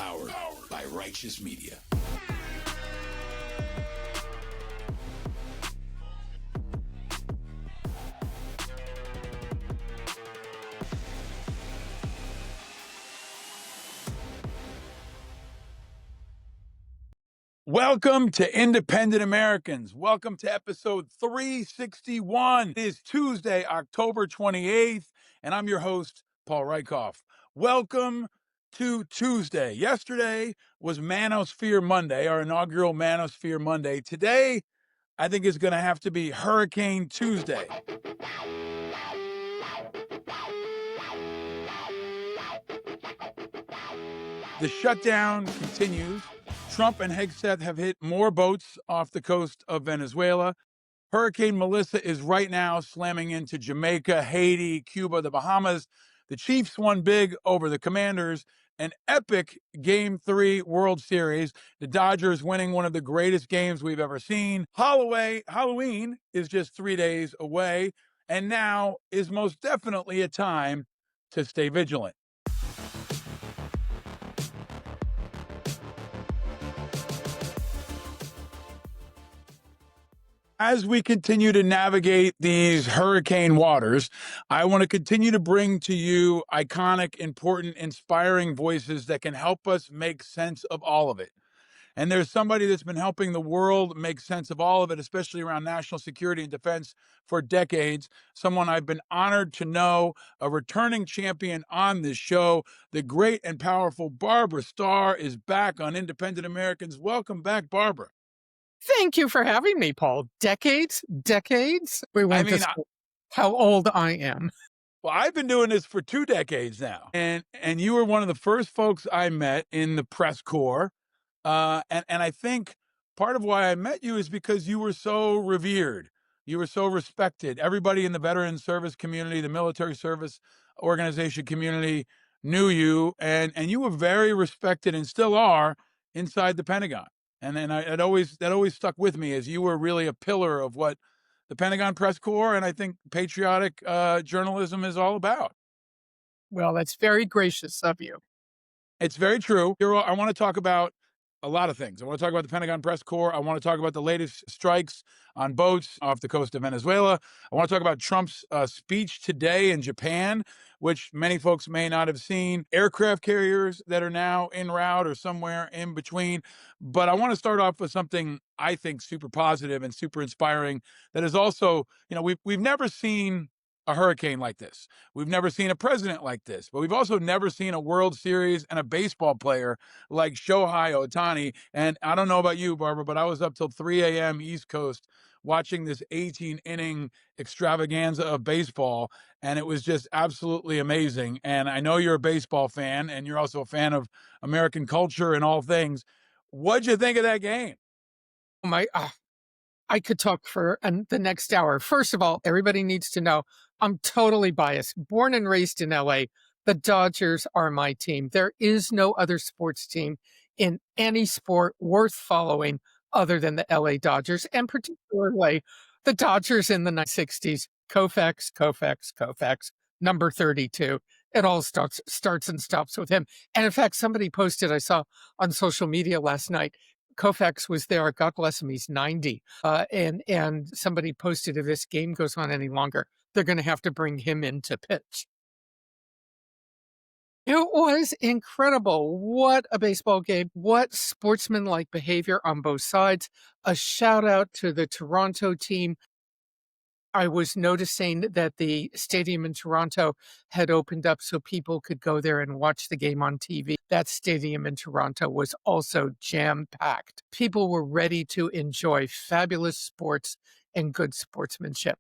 Powered by Righteous Media. Welcome to Independent Americans. Welcome to episode 361. It is Tuesday, October 28th, and I'm your host, Paul Rykoff. Welcome to Tuesday. Yesterday was Manosphere Monday, our inaugural Manosphere Monday. Today, I think is going to have to be Hurricane Tuesday. The shutdown continues. Trump and Hegseth have hit more boats off the coast of Venezuela. Hurricane Melissa is right now slamming into Jamaica, Haiti, Cuba, the Bahamas. The Chiefs won big over the Commanders. An epic Game 3 World Series. The Dodgers winning one of the greatest games we've ever seen. Halloween is just 3 days away. And now is most definitely a time to stay vigilant. As we continue to navigate these hurricane waters, I want to continue to bring to you iconic, important, inspiring voices that can help us make sense of all of it. And there's somebody that's been helping the world make sense of all of it, especially around national security and defense for decades. Someone I've been honored to know, a returning champion on this show. The great and powerful Barbara Starr is back on Independent Americans. Welcome back, Barbara. Thank you for having me, Paul. Decades? We went how old I am. Well, I've been doing this for 2 decades now. And you were one of the first folks I met in the press corps. And I think part of why I met you is because you were so revered. You were so respected. Everybody in the veteran service community, the military service organization community knew you. And you were very respected and still are inside the Pentagon. And then that always stuck with me, as you were really a pillar of what the Pentagon press corps and I think patriotic journalism is all about. Well, that's very gracious of you. It's very true. I want to talk about a lot of things. I want to talk about the Pentagon press corps. I want to talk about the latest strikes on boats off the coast of Venezuela. I want to talk about Trump's speech today in Japan, which many folks may not have seen. Aircraft carriers that are now en route or somewhere in between. But I want to start off with something I think super positive and super inspiring. That is also, we've never seen a hurricane like this. We've never seen a president like this, but we've also never seen a World Series and a baseball player like Shohei Ohtani. And I don't know about you, Barbara, but I was up till 3 a.m. East Coast watching this 18-inning extravaganza of baseball, and it was just absolutely amazing. And I know you're a baseball fan, and you're also a fan of American culture and all things. What'd you think of that game? I could talk for the next hour. First of all, everybody needs to know I'm totally biased. Born and raised in LA, the Dodgers are my team. There is no other sports team in any sport worth following other than the LA Dodgers, and particularly the Dodgers in the 60s. Koufax, number 32. It all starts and stops with him. And in fact, somebody posted, I saw on social media last night, Koufax was there. God bless him. He's 90. And somebody posted, if this game goes on any longer, they're going to have to bring him in to pitch. It was incredible. What a baseball game. What sportsmanlike behavior on both sides. A shout out to the Toronto team. I was noticing that the stadium in Toronto had opened up so people could go there and watch the game on TV. That stadium in Toronto was also jam-packed. People were ready to enjoy fabulous sports and good sportsmanship.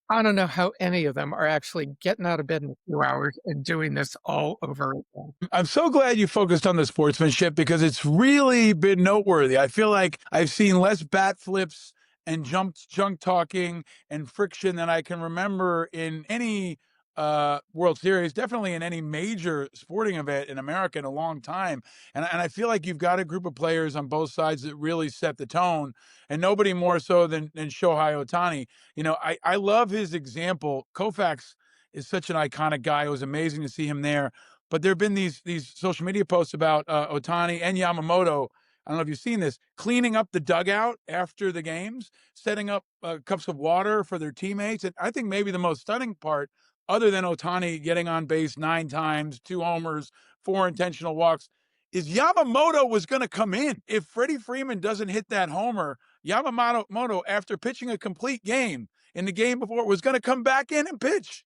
I don't know how any of them are actually getting out of bed in a few hours and doing this all over again. I'm so glad you focused on the sportsmanship, because it's really been noteworthy. I feel like I've seen less bat flips and junk talking and friction than I can remember in any World Series, definitely in any major sporting event in America in a long time. And I feel like you've got a group of players on both sides that really set the tone, and nobody more so than Shohei Ohtani. I love his example. Koufax is such an iconic guy. It was amazing to see him there. but there have been these social media posts about Ohtani and Yamamoto. I don't know if you've seen this, cleaning up the dugout after the games, setting up cups of water for their teammates. And I think maybe the most stunning part, other than Ohtani getting on base 9 times, 2 homers, 4 intentional walks, is Yamamoto was going to come in. If Freddie Freeman doesn't hit that homer, Yamamoto, after pitching a complete game in the game before, was going to come back in and pitch.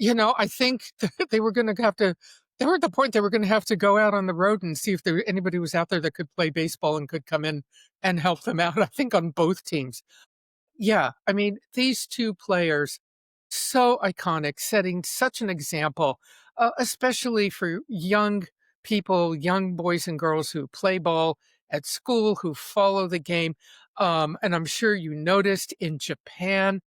I think they were going to have to. They were at the point they were going to have to go out on the road and see if anybody was out there that could play baseball and could come in and help them out. I think on both teams. Yeah, I mean, these two players, so iconic, setting such an example, especially for young people, young boys and girls who play ball at school, who follow the game. And I'm sure you noticed in Japan,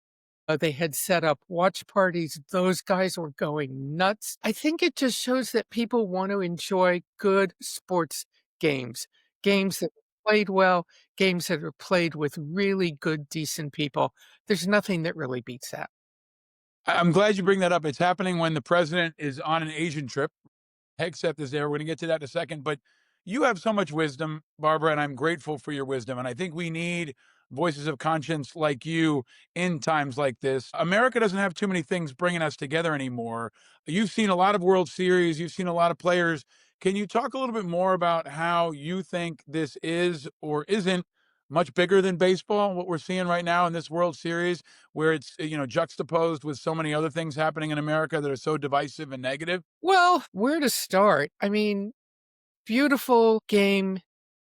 they had set up watch parties. Those guys were going nuts. I think it just shows that people want to enjoy good sports games, games that are played well, games that are played with really good, decent people. There's nothing that really beats that. I'm glad you bring that up. It's happening when the president is on an Asian trip. Hegseth is there. We're going to get to that in a second. But you have so much wisdom, Barbara, and I'm grateful for your wisdom. And I think we need voices of conscience like you in times like this. America doesn't have too many things bringing us together anymore. You've seen a lot of World Series, you've seen a lot of players. Can you talk a little bit more about how you think this is or isn't much bigger than baseball, what we're seeing right now in this World Series, where it's, juxtaposed with so many other things happening in America that are so divisive and negative? Well, where to start? I mean, beautiful game,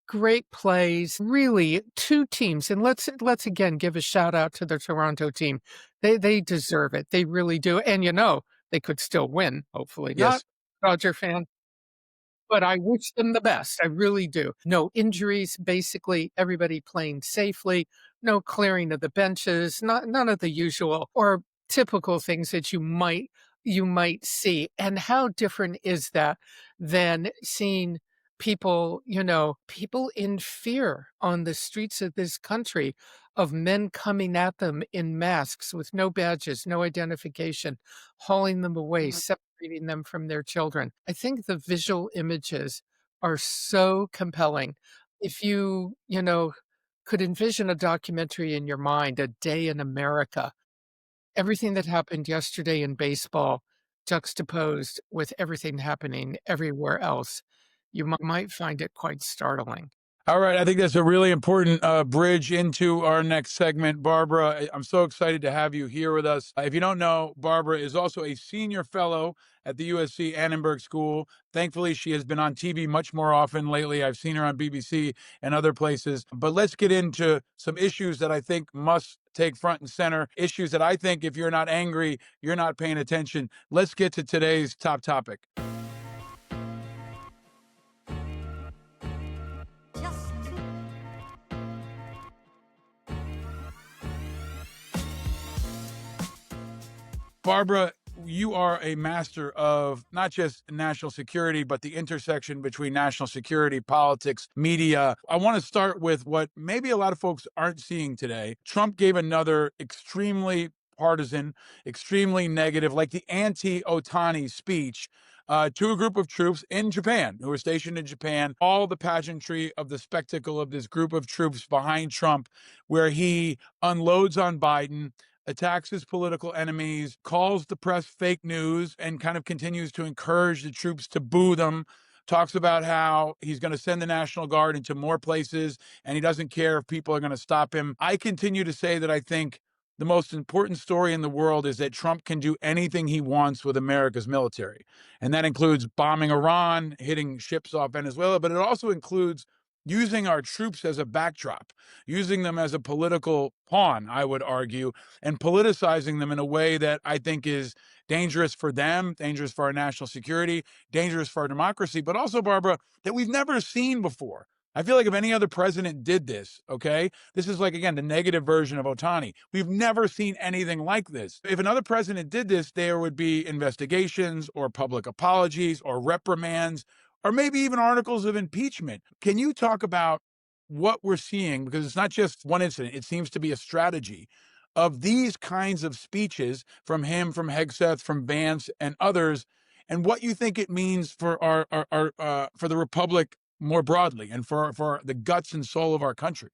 great plays, really two teams. And let's again give a shout out to the Toronto team. They deserve it. They really do. And they could still win, hopefully. Not Yes. Dodger fan, but I wish them the best. I really do. No injuries, basically everybody playing safely, no clearing of the benches, none of the usual or typical things that you might see. And how different is that than seeing people in fear on the streets of this country of men coming at them in masks with no badges, no identification, hauling them away, separating them from their children. I think the visual images are so compelling. If you could envision a documentary in your mind, A Day in America, everything that happened yesterday in baseball juxtaposed with everything happening everywhere else, you might find it quite startling. All right. I think that's a really important bridge into our next segment. Barbara, I'm so excited to have you here with us. If you don't know, Barbara is also a senior fellow at the USC Annenberg School. Thankfully, she has been on TV much more often lately. I've seen her on BBC and other places. But let's get into some issues that I think must take front and center. Issues that I think if you're not angry, you're not paying attention. Let's get to today's top topic. Barbara, you are a master of not just national security, but the intersection between national security, politics, media. I want to start with what maybe a lot of folks aren't seeing today. Trump gave another extremely partisan, extremely negative, like the anti-Ohtani speech to a group of troops in Japan who were stationed in Japan. All the pageantry of the spectacle of this group of troops behind Trump, where he unloads on Biden, attacks his political enemies, calls the press fake news, and kind of continues to encourage the troops to boo them. Talks about how he's going to send the National Guard into more places and he doesn't care if people are going to stop him. I continue to say that I think the most important story in the world is that Trump can do anything he wants with America's military. And that includes bombing Iran, hitting ships off Venezuela, but it also includes using our troops as a backdrop, using them as a political pawn, I would argue, and politicizing them in a way that I think is dangerous for them, dangerous for our national security, dangerous for our democracy, but also, Barbara, that we've never seen before. I feel like if any other president did this, okay, this is like, again, the negative version of Ohtani. We've never seen anything like this. If another president did this, there would be investigations or public apologies or reprimands or maybe even articles of impeachment. Can you talk about what we're seeing? Because it's not just one incident, it seems to be a strategy of these kinds of speeches from him, from Hegseth, from Vance, and others. and what you think it means for our for the republic more broadly, and for the guts and soul of our country.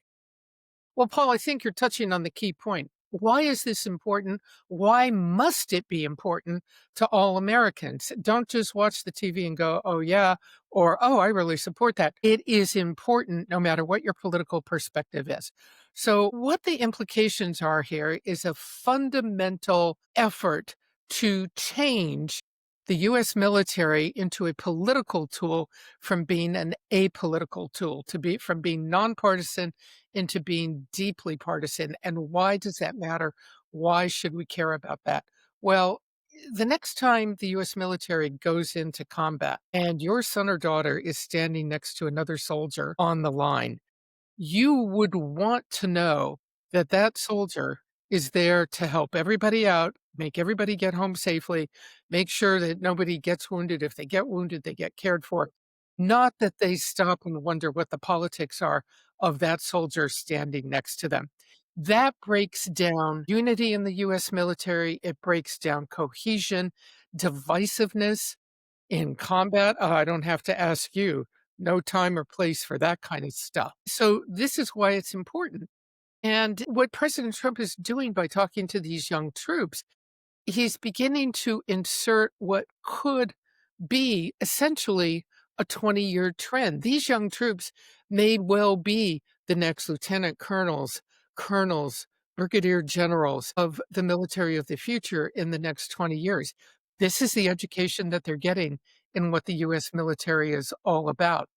Well, Paul, I think you're touching on the key point. Why is this important? Why must it be important to all Americans? Don't just watch the TV and go, oh, yeah, or oh, I really support that. It is important no matter what your political perspective is. So, what the implications are here is a fundamental effort to change the US military into a political tool from being an apolitical tool, to be from being nonpartisan into being deeply partisan. And why does that matter? Why should we care about that? Well, the next time the US military goes into combat and your son or daughter is standing next to another soldier on the line, you would want to know that that soldier is there to help everybody out, make everybody get home safely, make sure that nobody gets wounded. If they get wounded, they get cared for. Not that they stop and wonder what the politics are of that soldier standing next to them. That breaks down unity in the US military. It breaks down cohesion, divisiveness in combat. I don't have to ask you. No time or place for that kind of stuff. So, this is why it's important. And what President Trump is doing by talking to these young troops, he's beginning to insert what could be essentially a 20-year trend. These young troops may well be the next lieutenant colonels, brigadier generals of the military of the future in the next 20 years. This is the education that they're getting in what the US military is all about.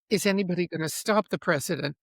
Is anybody going to stop the president?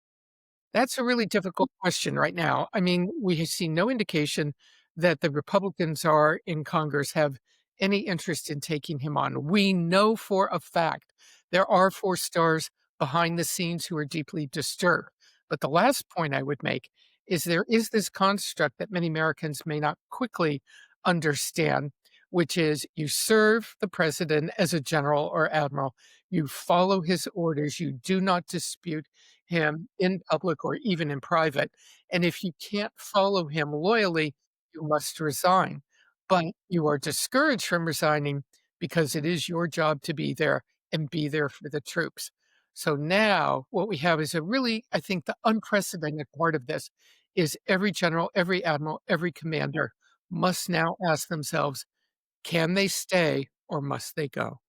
That's a really difficult question right now. I mean, we have seen no indication that the Republicans are in Congress have any interest in taking him on. We know for a fact there are four stars behind the scenes who are deeply disturbed. But the last point I would make is there is this construct that many Americans may not quickly understand, which is you serve the president as a general or admiral, you follow his orders, you do not dispute him in public or even in private. And if you can't follow him loyally, you must resign. But you are discouraged from resigning because it is your job to be there and be there for the troops. So now what we have is a really, I think, the unprecedented part of this is every general, every admiral, every commander must now ask themselves, can they stay or must they go?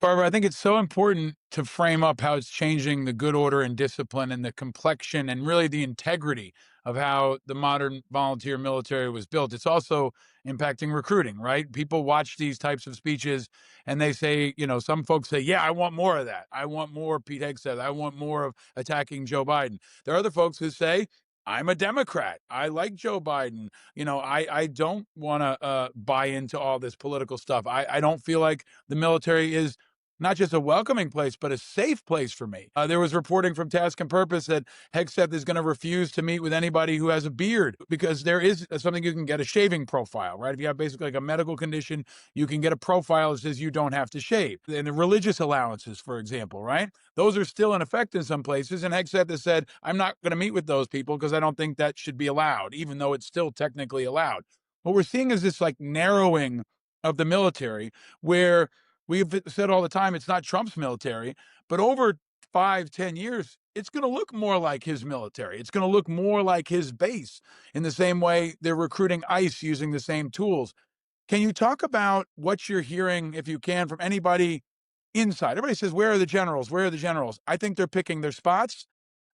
Barbara, I think it's so important to frame up how it's changing the good order and discipline and the complexion and really the integrity of how the modern volunteer military was built. It's also impacting recruiting, right? People watch these types of speeches and they say, some folks say, yeah, I want more of that. I want more Pete Hegseth. I want more of attacking Joe Biden. There are other folks who say, I'm a Democrat. I like Joe Biden. I don't want to buy into all this political stuff. I don't feel like the military is not just a welcoming place, but a safe place for me. There was reporting from Task and Purpose that Hegseth is going to refuse to meet with anybody who has a beard because there is something you can get, a shaving profile, right? If you have basically like a medical condition, you can get a profile that says you don't have to shave. And the religious allowances, for example, right? Those are still in effect in some places. And Hegseth has said, I'm not going to meet with those people because I don't think that should be allowed, even though it's still technically allowed. What we're seeing is this like narrowing of the military where we've said all the time it's not Trump's military, but over 5, 10 years, it's going to look more like his military. It's going to look more like his base in the same way they're recruiting ICE using the same tools. Can you talk about what you're hearing, if you can, from anybody inside? Everybody says, where are the generals? Where are the generals? I think they're picking their spots.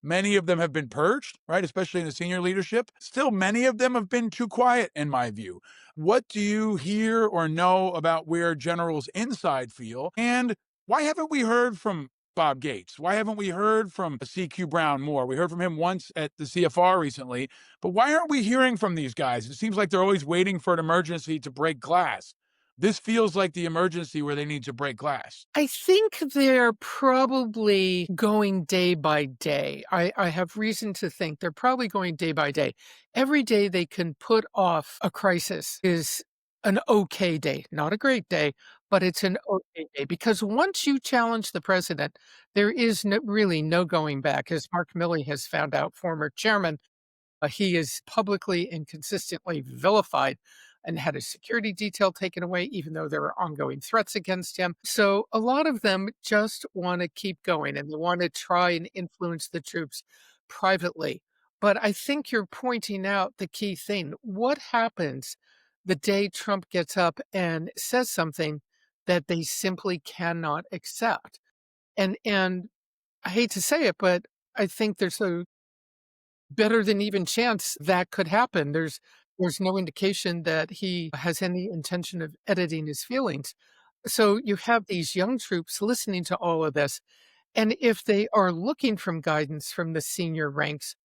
Many of them have been purged, right? Especially in the senior leadership. Still, many of them have been too quiet, in my view. What do you hear or know about where generals inside feel? And why haven't we heard from Bob Gates? Why haven't we heard from CQ Brown more? We heard from him once at the CFR recently, but why aren't we hearing from these guys? It seems like they're always waiting for an emergency to break glass. This feels like the emergency where they need to break glass. I think they're probably going day by day. I have reason to think they're probably going day by day. Every day they can put off a crisis is an okay day, not a great day, but it's an okay day. Because once you challenge the president, there is really no going back. As Mark Milley has found out, former chairman, he is publicly and consistently vilified and had his security detail taken away, even though there were ongoing threats against him. So a lot of them just want to keep going and they want to try and influence the troops privately. But I think you're pointing out the key thing. What happens the day Trump gets up and says something that they simply cannot accept? And I hate to say it, but I think there's a better than even chance that could happen. There's no indication that he has any intention of editing his feelings. So you have these young troops listening to all of this, and if they are looking from guidance from the senior ranks,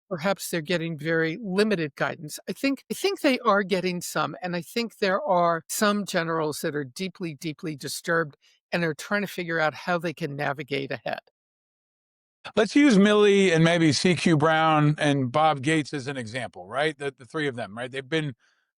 perhaps they're getting very limited guidance. I think they are getting some, and I think there are some generals that are deeply, deeply disturbed and are trying to figure out how they can navigate ahead. Let's use Milley and maybe CQ Brown and Bob Gates as an example, right? The three of them, right? They've been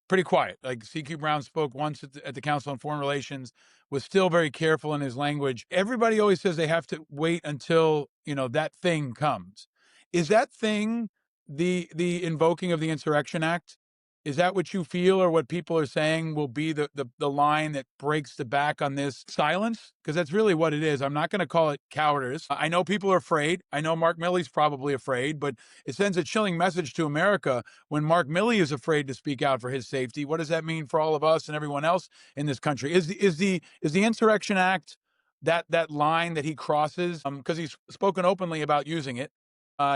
pretty quiet. Like CQ Brown spoke once at the Council on Foreign Relations, was still very careful in his language. Everybody always says they have to wait until, that thing comes. Is that thing the invoking of the Insurrection Act? Is that what you feel or what people are saying will be the line that breaks the back on this silence? Because that's really what it is. I'm not going to call it cowardice. I know people are afraid. I know Mark Milley's probably afraid, but it sends a chilling message to America when Mark Milley is afraid to speak out for his safety. What does that mean for all of us and everyone else in this country? Is the Insurrection Act that line that he crosses? Because he's spoken openly about using it.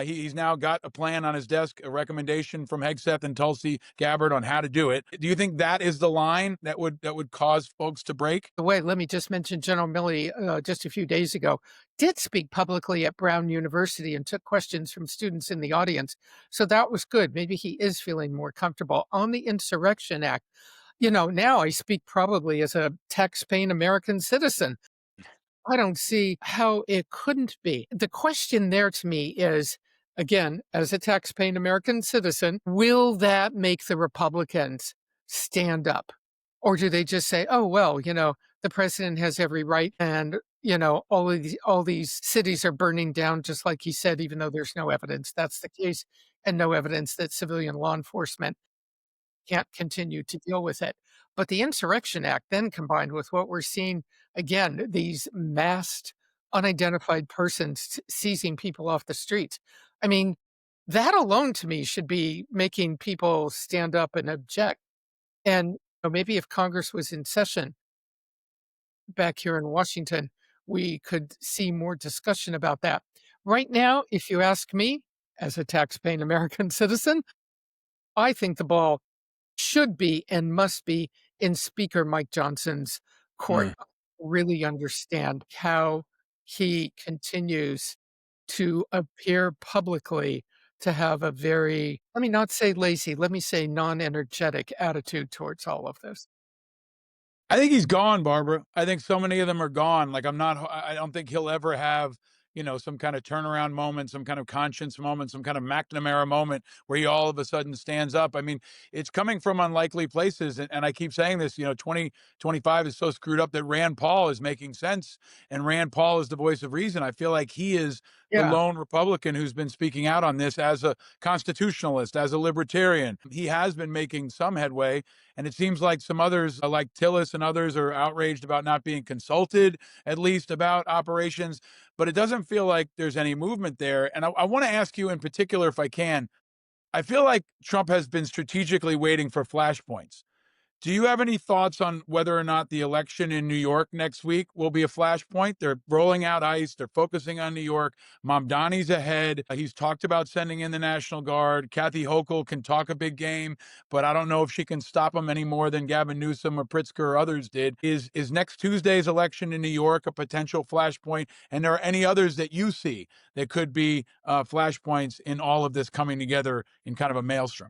He's now got a plan on his desk, a recommendation from Hegseth and Tulsi Gabbard on how to do it. Do you think that is the line that would cause folks to break? The way, let me just mention General Milley just a few days ago did speak publicly at Brown University and took questions from students in the audience. So that was good. Maybe he is feeling more comfortable. On the Insurrection Act, now I speak probably as a tax-paying American citizen. I don't see how it couldn't be. The question there to me is, again, as a tax-paying American citizen, will that make the Republicans stand up? Or do they just say, oh, well, the president has every right and, all these cities are burning down just like he said, even though there's no evidence that's the case and no evidence that civilian law enforcement can't continue to deal with it. But the Insurrection Act, then combined with what we're seeing again, these masked, unidentified persons seizing people off the streets. I mean, that alone to me should be making people stand up and object. And maybe if Congress was in session back here in Washington, we could see more discussion about that. Right now, if you ask me, as a tax-paying American citizen, I think the ball should be and must be in Speaker Mike Johnson's court. Mm. Really understand how he continues to appear publicly to have a very, let me not say lazy, let me say non-energetic attitude towards all of this. I think he's gone, Barbara. I think so many of them are gone. Like I don't think he'll ever have, some kind of turnaround moment, some kind of conscience moment, some kind of McNamara moment where he all of a sudden stands up. I mean, it's coming from unlikely places. And I keep saying this, 2025 is so screwed up that Rand Paul is making sense. And Rand Paul is the voice of reason. I feel like he is the Yeah. lone Republican who's been speaking out on this as a constitutionalist, as a libertarian. He has been making some headway. And it seems like some others, like Tillis and others, are outraged about not being consulted, at least about operations. But it doesn't feel like there's any movement there. And I want to ask you in particular, if I can, I feel like Trump has been strategically waiting for flashpoints. Do you have any thoughts on whether or not the election in New York next week will be a flashpoint? They're rolling out ICE. They're focusing on New York. Mamdani's ahead. He's talked about sending in the National Guard. Kathy Hochul can talk a big game, but I don't know if she can stop him any more than Gavin Newsom or Pritzker or others did. Is next Tuesday's election in New York a potential flashpoint? And there are any others that you see that could be flashpoints in all of this coming together in kind of a maelstrom?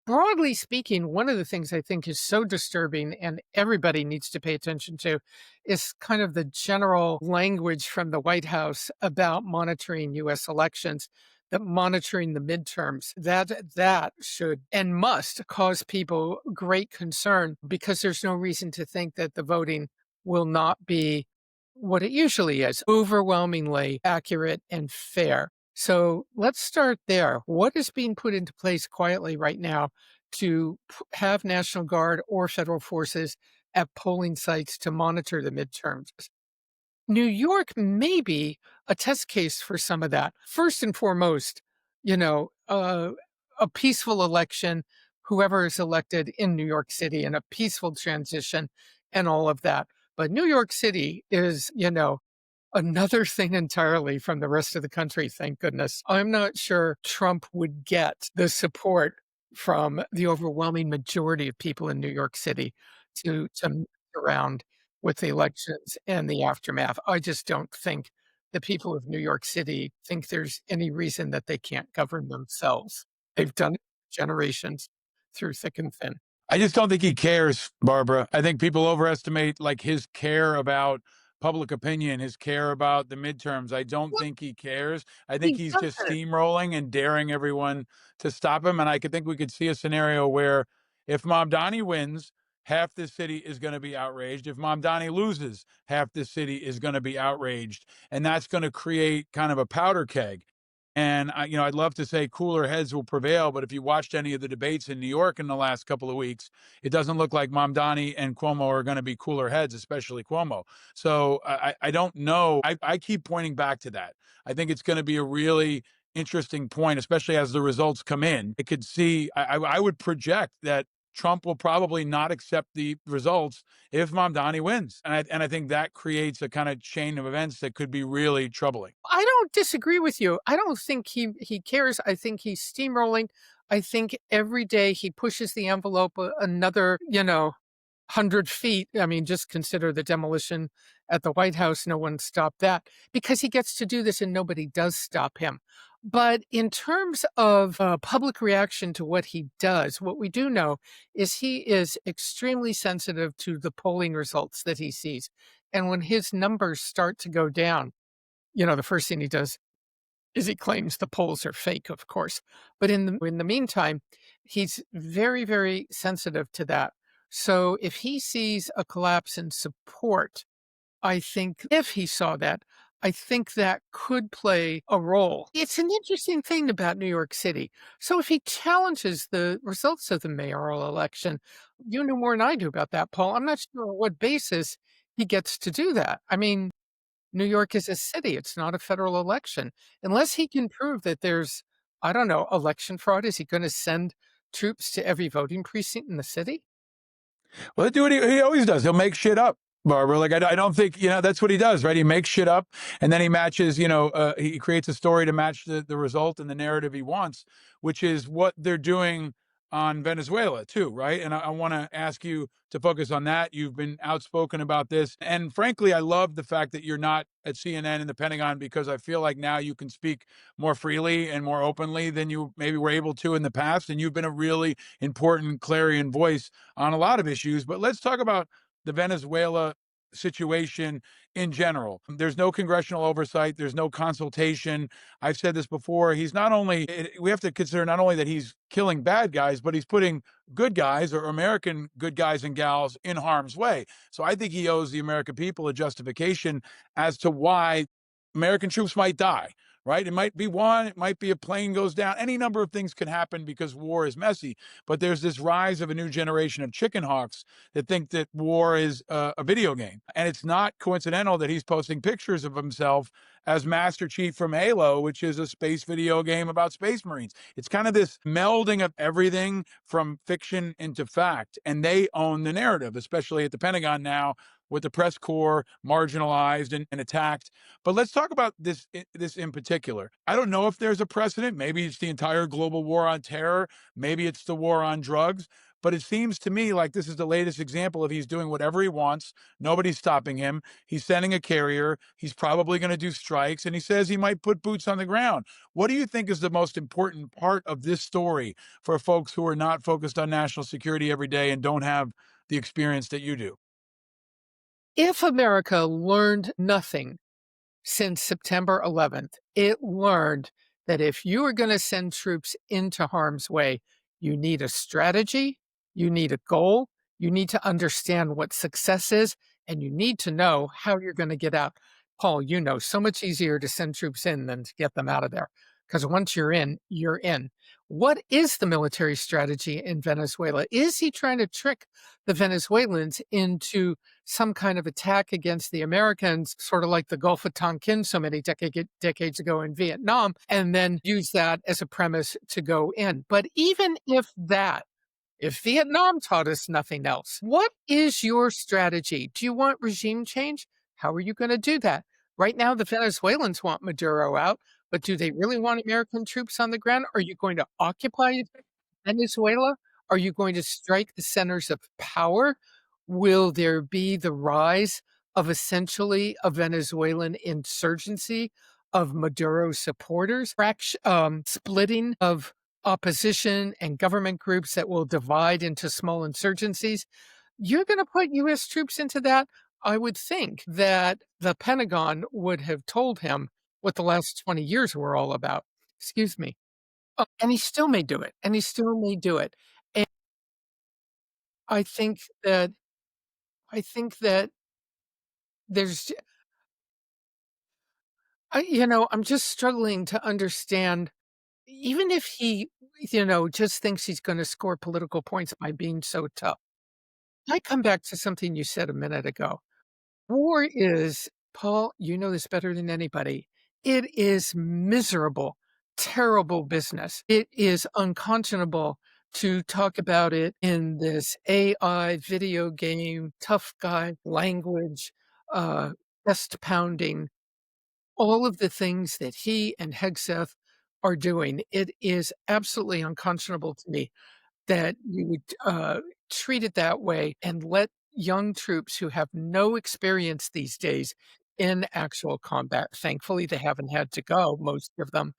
Broadly speaking, one of the things I think is so disturbing and everybody needs to pay attention to is kind of the general language from the White House about monitoring US elections, that monitoring the midterms, that should and must cause people great concern because there's no reason to think that the voting will not be what it usually is, overwhelmingly accurate and fair. So let's start there. What is being put into place quietly right now to have National Guard or federal forces at polling sites to monitor the midterms. New York may be a test case for some of that. First and foremost, you know, a peaceful election, whoever is elected in New York City, and a peaceful transition and all of that. But New York City is, another thing entirely from the rest of the country, thank goodness. I'm not sure Trump would get the support from the overwhelming majority of people in New York City to mess around with the elections and the aftermath. I just don't think the people of New York City think there's any reason that they can't govern themselves. They've done it for generations through thick and thin. I just don't think he cares, Barbara. I think people overestimate like his care about public opinion, his care about the midterms. I don't Well, think he cares. I think he he's just doesn't. steamrolling and daring everyone to stop him. And I could think we could see a scenario where if Mamdani wins, half the city is going to be outraged. If Mamdani loses, half the city is going to be outraged. And that's going to create kind of a powder keg. And I'd love to say cooler heads will prevail, but if you watched any of the debates in New York in the last couple of weeks, it doesn't look like Mamdani and Cuomo are going to be cooler heads, especially Cuomo. So I don't know. I keep pointing back to that. I think it's going to be a really interesting point, especially as the results come in. I could see. I would project that Trump will probably not accept the results if Mamdani wins, and I think that creates a kind of chain of events that could be really troubling. I don't disagree with you. I don't think he cares. I think he's steamrolling. I think every day he pushes the envelope another, 100 feet. I mean, just consider the demolition at the White House. No one stopped that because he gets to do this and nobody does stop him. But in terms of public reaction to what he does, what we do know is he is extremely sensitive to the polling results that he sees. And when his numbers start to go down, the first thing he does is he claims the polls are fake, of course. But in the meantime, he's very, very sensitive to that. So if he sees a collapse in support, I think if he saw that, I think that could play a role. It's an interesting thing about New York City. So if he challenges the results of the mayoral election, you know more than I do about that, Paul. I'm not sure on what basis he gets to do that. I mean, New York is a city, it's not a federal election. Unless he can prove that there's, I don't know, election fraud, is he gonna send troops to every voting precinct in the city? Well, he'll do what he always does. He'll make shit up, Barbara. Like, I don't think, that's what he does, right? He makes shit up and then he matches, he creates a story to match the result and the narrative he wants, which is what they're doing on Venezuela, too, right? And I want to ask you to focus on that. You've been outspoken about this. And frankly, I love the fact that you're not at CNN and the Pentagon because I feel like now you can speak more freely and more openly than you maybe were able to in the past. And you've been a really important clarion voice on a lot of issues. But let's talk about the Venezuela situation in general. There's no congressional oversight, there's no consultation. I've said this before. We have to consider not only that he's killing bad guys, but he's putting good guys or American good guys and gals in harm's way. So I think he owes the American people a justification as to why American troops might die. Right? It might be one, it might be a plane goes down. Any number of things can happen because war is messy. But there's this rise of a new generation of chicken hawks that think that war is a video game. And it's not coincidental that he's posting pictures of himself as Master Chief from Halo, which is a space video game about space marines. It's kind of this melding of everything from fiction into fact. And they own the narrative, especially at the Pentagon now, with the press corps marginalized and attacked. But let's talk about this in particular. I don't know if there's a precedent. Maybe it's the entire global war on terror. Maybe it's the war on drugs. But it seems to me like this is the latest example of he's doing whatever he wants. Nobody's stopping him. He's sending a carrier. He's probably going to do strikes. And he says he might put boots on the ground. What do you think is the most important part of this story for folks who are not focused on national security every day and don't have the experience that you do? If America learned nothing since September 11th, it learned that if you are gonna send troops into harm's way, you need a strategy, you need a goal, you need to understand what success is, and you need to know how you're gonna get out. Paul, so much easier to send troops in than to get them out of there. because once you're in, you're in. What is the military strategy in Venezuela? Is he trying to trick the Venezuelans into some kind of attack against the Americans, sort of like the Gulf of Tonkin so many decades ago in Vietnam, and then use that as a premise to go in? But even if Vietnam taught us nothing else, what is your strategy? Do you want regime change? How are you going to do that? Right now, the Venezuelans want Maduro out, but do they really want American troops on the ground? Are you going to occupy Venezuela? Are you going to strike the centers of power? Will there be the rise of essentially a Venezuelan insurgency of Maduro supporters, splitting of opposition and government groups that will divide into small insurgencies? You're going to put U.S. troops into that? I would think that the Pentagon would have told him what the last 20 years were all about. Excuse me. And he still may do it, and he still may do it. And I think that I think that there's I'm just struggling to understand, even if he, just thinks he's gonna score political points by being so tough. I come back to something you said a minute ago. War is, Paul, you know this better than anybody. It is miserable, terrible business. It is unconscionable to talk about it in this AI video game, tough guy language, uh, chest pounding, all of the things that he and Hegseth are doing. It is absolutely unconscionable to me that you would treat it that way and let young troops who have no experience these days in actual combat, thankfully they haven't had to go, most of them,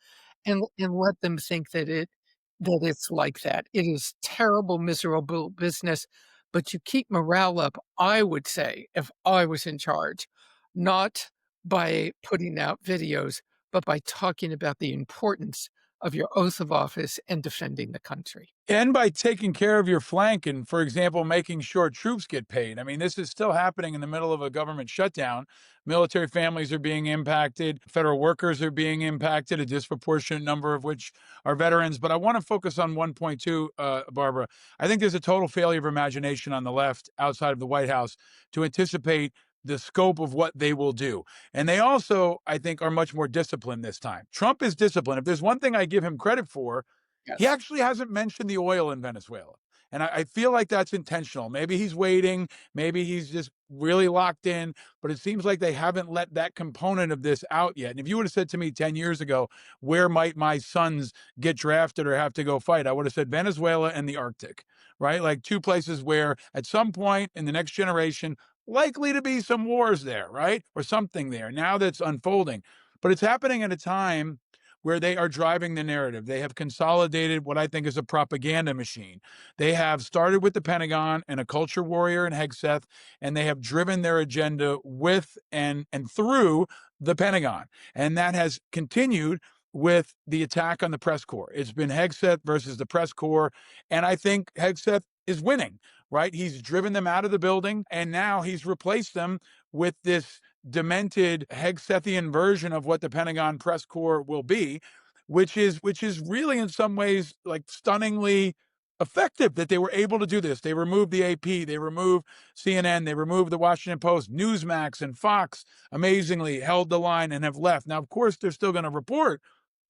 and let them think that it's like that. It is terrible, miserable business, but you keep morale up, I would say, if I was in charge, not by putting out videos, but by talking about the importance of your oath of office and defending the country. And by taking care of your flank and, for example, making sure troops get paid. I mean, this is still happening in the middle of a government shutdown. Military families are being impacted, federal workers are being impacted, a disproportionate number of which are veterans. But I want to focus on one point too, Barbara. I think there's a total failure of imagination on the left outside of the White House to anticipate the scope of what they will do. And they also, I think, are much more disciplined this time. Trump is disciplined. If there's one thing I give him credit for, he Yes. actually hasn't mentioned the oil in Venezuela. And I feel like that's intentional. Maybe he's waiting. Maybe he's just really locked in. But it seems like they haven't let that component of this out yet. And if you would have said to me 10 years ago, where might my sons get drafted or have to go fight? I would have said Venezuela and the Arctic, right? Like two places where at some point in the next generation, likely to be some wars there, right? Or something there. Now that's unfolding. But it's happening at a time where they are driving the narrative. They have consolidated what I think is a propaganda machine. They have started with the Pentagon and a culture warrior in Hegseth, and they have driven their agenda with and through the Pentagon. And that has continued with the attack on the press corps. It's been Hegseth versus the press corps. And I think Hegseth is winning, right? He's driven them out of the building, and now he's replaced them with this demented Hegsethian version of what the Pentagon press corps will be, which is really in some ways like stunningly effective that they were able to do this. They removed the AP, they removed CNN, they removed the Washington Post, Newsmax, and Fox amazingly held the line and have left. Now, of course, they're still going to report,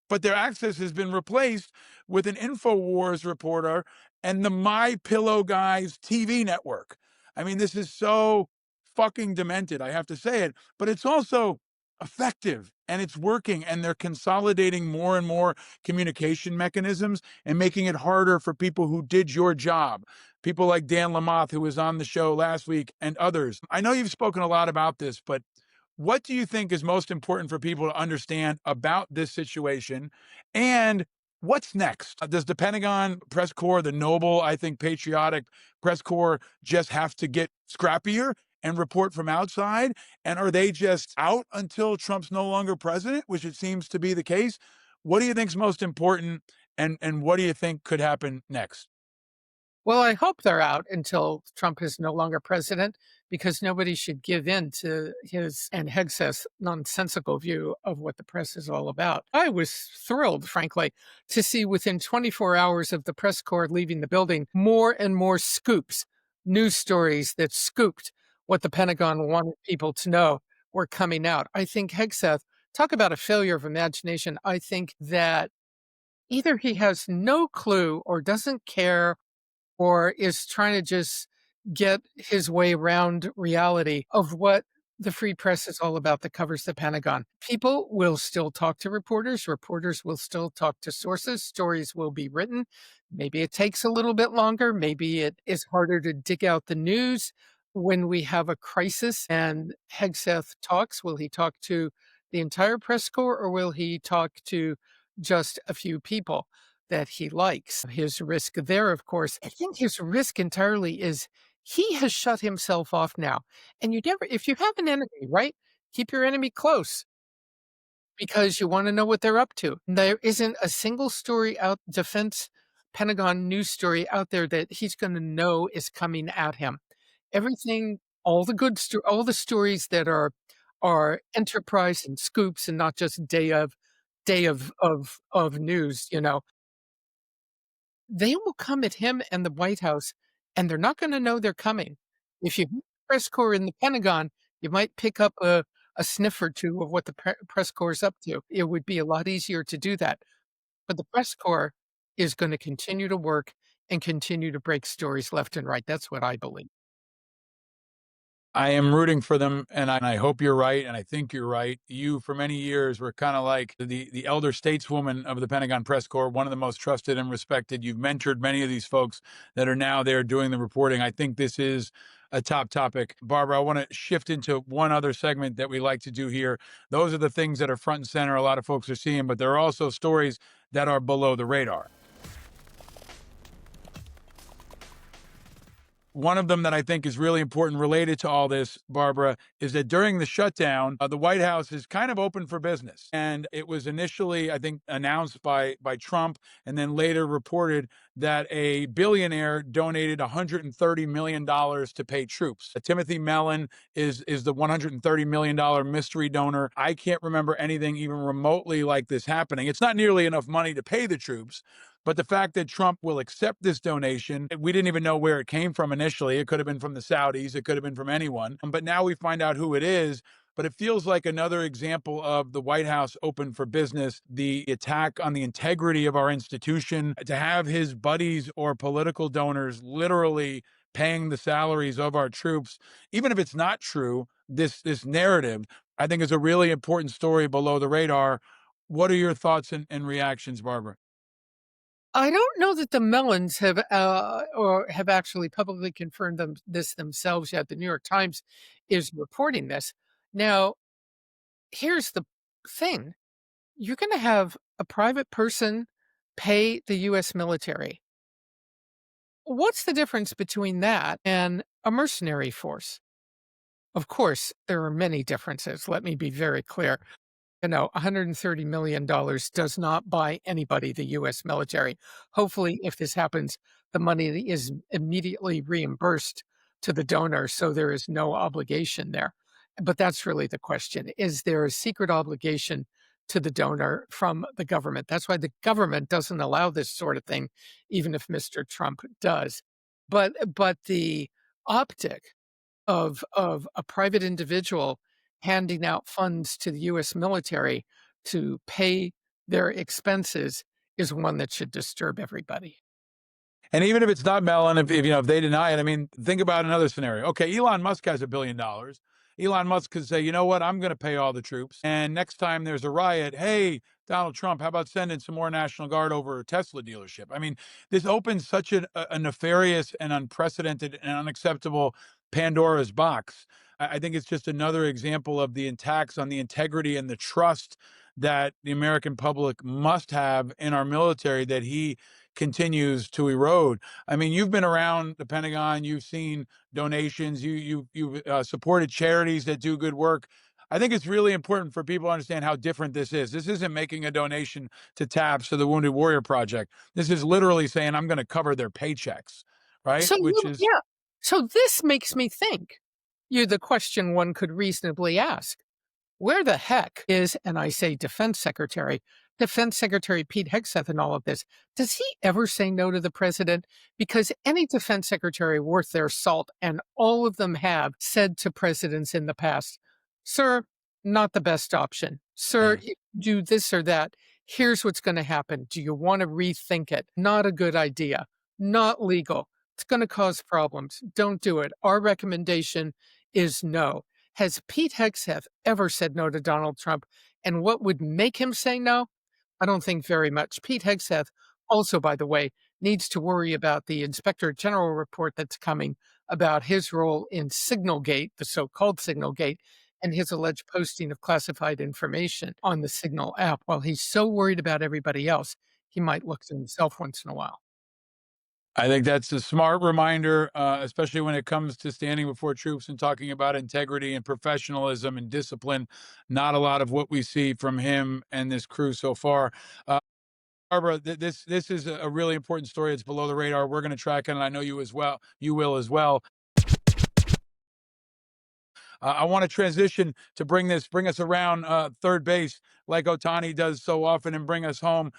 but their access has been replaced with an InfoWars reporter and the My Pillow Guys TV network. I mean, this is so fucking demented, I have to say it, but it's also effective and it's working, and they're consolidating more and more communication mechanisms and making it harder for people who did your job. People like Dan Lamothe, who was on the show last week, and others. I know you've spoken a lot about this, but what do you think is most important for people to understand about this situation? And what's next? Does the Pentagon press corps, the noble, I think, patriotic press corps, just have to get scrappier and report from outside? And are they just out until Trump's no longer president, which it seems to be the case? What do you think is most important? And what do you think could happen next? Well, I hope they're out until Trump is no longer president because nobody should give in to his and Hegseth's nonsensical view of what the press is all about. I was thrilled, frankly, to see within 24 hours of the press corps leaving the building more and more scoops, news stories that scooped what the Pentagon wanted people to know were coming out. I think Hegseth, talk about a failure of imagination. I think that either he has no clue or doesn't care or is trying to just get his way around reality of what the free press is all about that covers the Pentagon. People will still talk to reporters. Reporters will still talk to sources. Stories will be written. Maybe it takes a little bit longer. Maybe it is harder to dig out the news when we have a crisis and Hegseth talks. Will he talk to the entire press corps or will he talk to just a few people that he likes? His risk there, of course, I think his risk entirely is he has shut himself off now. And you never, if you have an enemy, right? Keep your enemy close because you want to know what they're up to. There isn't a single story out, defense Pentagon news story out there that he's going to know is coming at him. Everything, all the all the stories that are enterprise and scoops and not just day of news, they will come at him and the White House, and they're not gonna know they're coming. If you meet the press corps in the Pentagon, you might pick up a sniff or two of what the press corps is up to. It would be a lot easier to do that, but the press corps is gonna continue to work and continue to break stories left and right. That's what I believe. I am rooting for them, and I hope you're right, and I think you're right. You, for many years, were kind of like the elder stateswoman of the Pentagon press corps, one of the most trusted and respected. You've mentored many of these folks that are now there doing the reporting. I think this is a top topic. Barbara, I want to shift into one other segment that we like to do here. Those are the things that are front and center. A lot of folks are seeing, but there are also stories that are below the radar. One of them that I think is really important related to all this, Barbara, is that during the shutdown, the White House is kind of open for business. And it was initially, I think, announced by Trump and then later reported that a billionaire donated $130 million to pay troops. Timothy Mellon is the $130 million mystery donor. I can't remember anything even remotely like this happening. It's not nearly enough money to pay the troops, but the fact that Trump will accept this donation, we didn't even know where it came from initially. It could have been from the Saudis, it could have been from anyone. But now we find out who it is. But it feels like another example of the White House open for business, the attack on the integrity of our institution, to have his buddies or political donors literally paying the salaries of our troops, even if it's not true, this narrative, I think is a really important story below the radar. What are your thoughts and reactions, Barbara? I don't know that the Mellons have, or have actually publicly confirmed this themselves yet. The New York Times is reporting this. Now, here's the thing. You're gonna have a private person pay the US military. What's the difference between that and a mercenary force? Of course, there are many differences. Let me be very clear. $130 million does not buy anybody the US military. Hopefully, if this happens, the money is immediately reimbursed to the donor, so there is no obligation there. But that's really the question. Is there a secret obligation to the donor from the government? That's why the government doesn't allow this sort of thing, even if Mr. Trump does. But the optic of a private individual handing out funds to the US military to pay their expenses is one that should disturb everybody. And even if it's not Mellon, if they deny it, I mean, think about another scenario. Okay, Elon Musk has $1 billion. Elon Musk could say, you know what, I'm going to pay all the troops. And next time there's a riot, hey, Donald Trump, how about sending some more National Guard over a Tesla dealership? I mean, this opens such a nefarious and unprecedented and unacceptable Pandora's box. I think it's just another example of the attacks on the integrity and the trust that the American public must have in our military that he continues to erode. I mean, you've been around the Pentagon, you've seen donations, you've supported charities that do good work. I think it's really important for people to understand how different this is. This isn't making a donation to TAPS to the Wounded Warrior Project. This is literally saying I'm going to cover their paychecks. right? Which is Yeah. So this makes me think. The question one could reasonably ask. Where the heck is, and I say Defense Secretary Pete Hegseth in all of this? Does he ever say no to the president? Because any defense secretary worth their salt, and all of them have said to presidents in the past, sir, not the best option. Sir, yeah. if you do this or that, here's what's going to happen. Do you want to rethink it? Not a good idea. Not legal. It's going to cause problems. Don't do it. Our recommendation is no. Has Pete Hegseth ever said no to Donald Trump? And what would make him say no? I don't think very much. Pete Hegseth also, by the way, needs to worry about the Inspector General report that's coming about his role in Signalgate, the so-called Signalgate, and his alleged posting of classified information on the Signal app. While he's so worried about everybody else, he might look to himself once in a while. I think that's a smart reminder, especially when it comes to standing before troops and talking about integrity and professionalism and discipline. Not a lot of what we see from him and this crew so far. Barbara, this is a really important story. It's below the radar. We're going to track it, and I know you as well. You will as well. I want to transition to bring us around third base like Otani does so often and bring us home.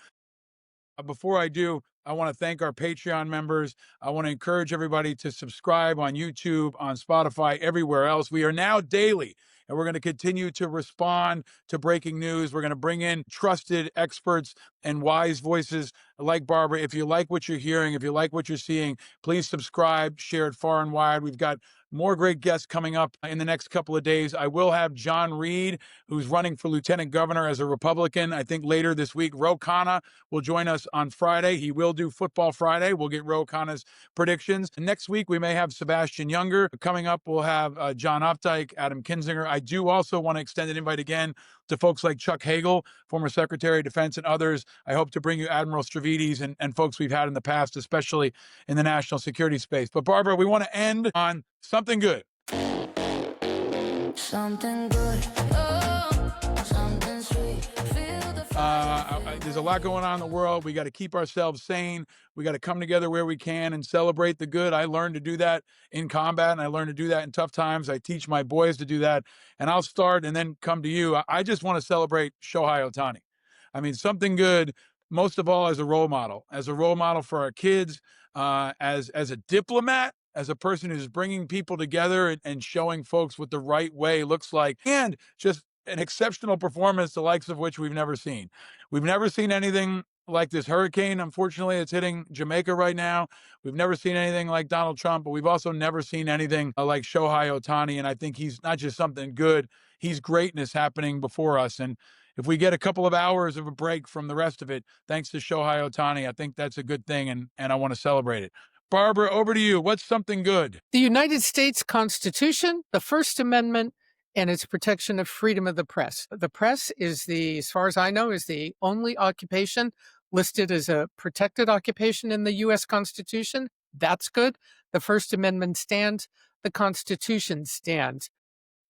Before I do, I want to thank our Patreon members. I want to encourage everybody to subscribe on YouTube, on Spotify, everywhere else. We are now daily, and we're going to continue to respond to breaking news. We're going to bring in trusted experts and wise voices like Barbara. If you like what you're hearing, if you like what you're seeing, please subscribe, share it far and wide. We've got more great guests coming up in the next couple of days. I will have John Reed, who's running for lieutenant governor as a Republican, I think later this week. Ro Khanna will join us on Friday. He will do Football Friday. We'll get Ro Khanna's predictions. Next week, we may have Sebastian Younger. Coming up, we'll have John Updike, Adam Kinzinger. I do also want to extend an invite again to folks like Chuck Hagel, former Secretary of Defense, and others. I hope to bring you Admiral Stavridis and folks we've had in the past, especially in the national security space. But Barbara, we want to end on something good. Something good. Oh, something sweet. There's a lot going on in the world. We got to keep ourselves sane. We got to come together where we can and celebrate the good. I learned to do that in combat, and I learned to do that in tough times. I teach my boys to do that, and I'll start and then come to you. I just want to celebrate Shohei Ohtani. I mean, something good, most of all, as a role model for our kids, as a diplomat, as a person who's bringing people together and showing folks what the right way looks like, and just an exceptional performance, the likes of which we've never seen. We've never seen anything like this hurricane. Unfortunately, it's hitting Jamaica right now. We've never seen anything like Donald Trump, but we've also never seen anything like Shohei Ohtani. And I think he's not just something good, he's greatness happening before us. And if we get a couple of hours of a break from the rest of it, thanks to Shohei Ohtani, I think that's a good thing. And I want to celebrate it. Barbara, over to you. What's something good? The United States Constitution, the First Amendment, and its protection of freedom of the press. The press is as far as I know, is the only occupation listed as a protected occupation in the U.S. Constitution. That's good. The First Amendment stands. The Constitution stands.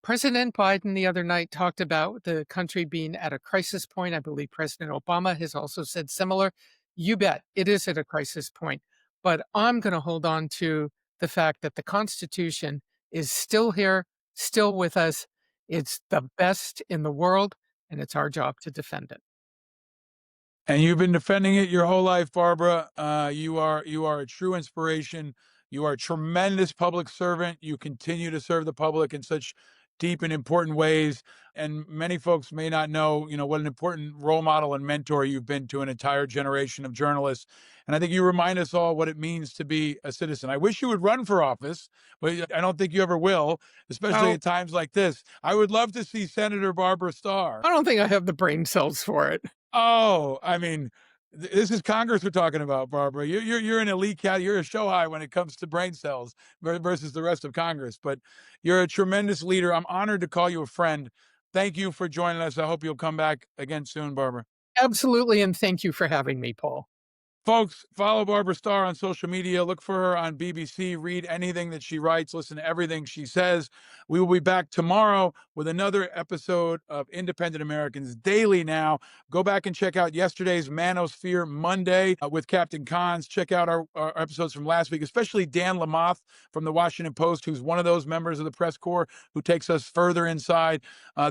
President Biden the other night talked about the country being at a crisis point. I believe President Obama has also said similar. You bet it is at a crisis point. But I'm going to hold on to the fact that the Constitution is still here, still with us. It's the best in the world, and it's our job to defend it. And you've been defending it your whole life, Barbara. You are a true inspiration. You are a tremendous public servant. You continue to serve the public in such deep and important ways. And many folks may not know, what an important role model and mentor you've been to an entire generation of journalists. And I think you remind us all what it means to be a citizen. I wish you would run for office, but I don't think you ever will, especially No, at times like this. I would love to see Senator Barbara Starr. I don't think I have the brain cells for it. Oh, I mean, this is Congress we're talking about, Barbara. You're an elite cat. You're a show high when it comes to brain cells versus the rest of Congress. But you're a tremendous leader. I'm honored to call you a friend. Thank you for joining us. I hope you'll come back again soon, Barbara. Absolutely. And thank you for having me, Paul. Folks, follow Barbara Starr on social media. Look for her on BBC. Read anything that she writes. Listen to everything she says. We will be back tomorrow with another episode of Independent Americans Daily now. Go back and check out yesterday's Manosphere Monday with Captain Cons. Check out our episodes from last week, especially Dan Lamothe from the Washington Post, who's one of those members of the press corps who takes us further inside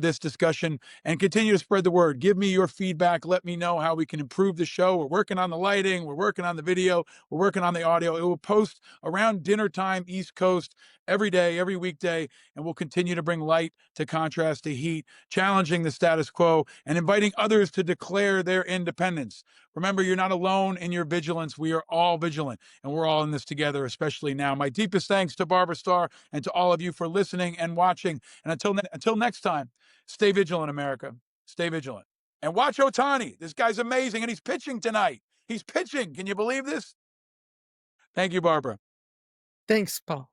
this discussion, and continue to spread the word. Give me your feedback. Let me know how we can improve the show. We're working on the lighting. We're working on the video. We're working on the audio. It will post around dinner time, East Coast, every day, every weekday, and we'll continue to bring light to contrast to heat, challenging the status quo and inviting others to declare their independence. Remember, you're not alone in your vigilance. We are all vigilant, and we're all in this together, especially now. My deepest thanks to Barbara Starr and to all of you for listening and watching. And until next time, stay vigilant, America. Stay vigilant. And watch Ohtani. This guy's amazing, and he's pitching tonight. He's pitching. Can you believe this? Thank you, Barbara. Thanks, Paul.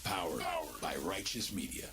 Powered by Righteous Media.